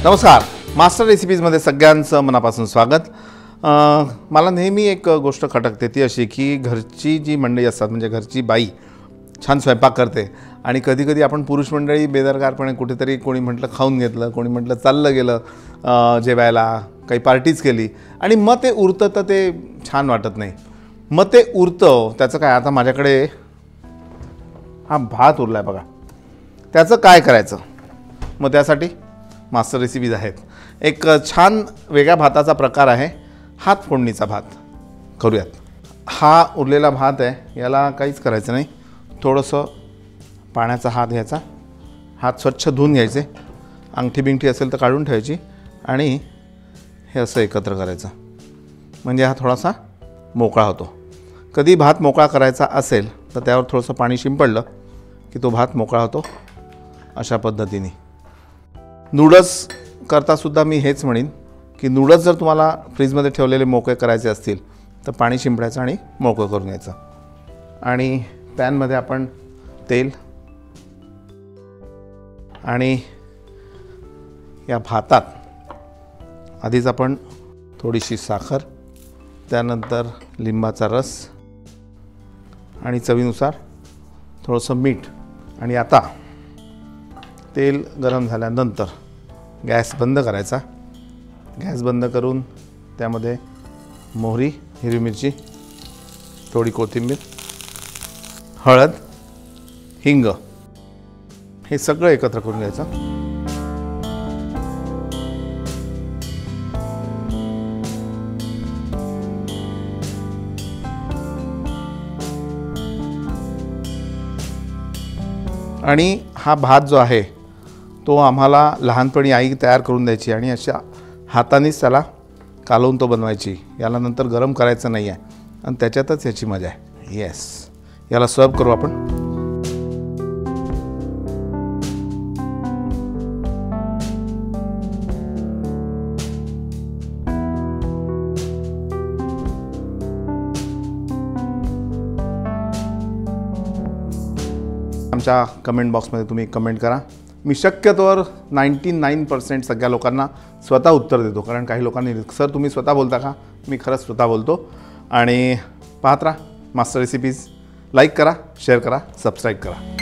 नमस्कार, मास्टर रेसिपीजमध्ये सगळ्यांचं मनापासून स्वागत। मला नेहमी एक गोष्ट खटकते ती अशी की घरची जी मंडळी असतात म्हणजे घरची बाई छान स्वयंपाक करते आणि कधी-कधी आपण पुरुष मंडळी बेदरकारपणे कुठेतरी कोणी म्हटलं खाऊन घेतलं, कोणी म्हटलं चाललं गेलं जेवायला, काही पार्टीज केली आणि मग ते उरतं तर ते छान वाटत नाही। मग ते उरतं त्याचं काय, आता माझ्याकडे हा भात उरलाय बघा, त्याचं काय करायचं? मग त्यासाठी मास्टर रेसिपीज आहेत। एक छान वेगळ्या भाताचा प्रकार आहे हात फोडणीचा भात। करूयात। हा उरलेला भात आहे, याला काहीच करायचं नाही, थोडंसं पाण्याचा हात घ्यायचा, हात स्वच्छ धुवून घ्यायचे, अंगठी बिंगठी असेल तर काढून ठेवायची आणि हे असं एकत्र करायचं म्हणजे हा थोडासा मोकळा होतो। कधी भात मोकळा करायचा असेल तर त्यावर थोडंसं पाणी शिंपडलं की तो भात मोकळा होतो। अशा पद्धतीने नूडल्स करता सुद्धा मी हेच म्हणेन की नूडल्स जर तुम्हाला फ्रीजमध्ये ठेवलेले मोकळे करायचे असतील तर पाणी शिंपडायचं आणि मोकळं करून घ्यायचं। आणि पॅनमध्ये आपण तेल आणि या भातात आधीच आपण थोडीशी साखर, त्यानंतर लिंबाचा रस आणि चवीनुसार थोडंसं मीठ आणि आता तेल गरम झाल्यानंतर गॅस बंद करायचा। गॅस बंद करून त्यामध्ये मोहरी, हिरवी मिरची, थोडी कोथिंबीर, हळद, हिंग हे सगळं एकत्र करून घ्यायचं। आणि हा भात जो आहे तो आम्हाला लहानपणी आई तयार करून द्यायची आणि अशा हातानेच त्याला कालवून तो बनवायची। याला नंतर गरम करायचं नाही आहे आणि त्याच्यातच याची मजा आहे। येस, याला सर्व करू आपण। आमच्या कमेंट बॉक्समध्ये तुम्ही कमेंट करा। मी शक्यतोवर 99% सगळ्या लोकांना स्वतः उत्तर देतो, कारण काही लोकांनी सर तुम्ही स्वतः बोलता का? मी खरंच स्वतः बोलतो। आणि पाहत राहा मास्टर रेसिपीज, लाईक करा, शेअर करा, सबस्क्राईब करा।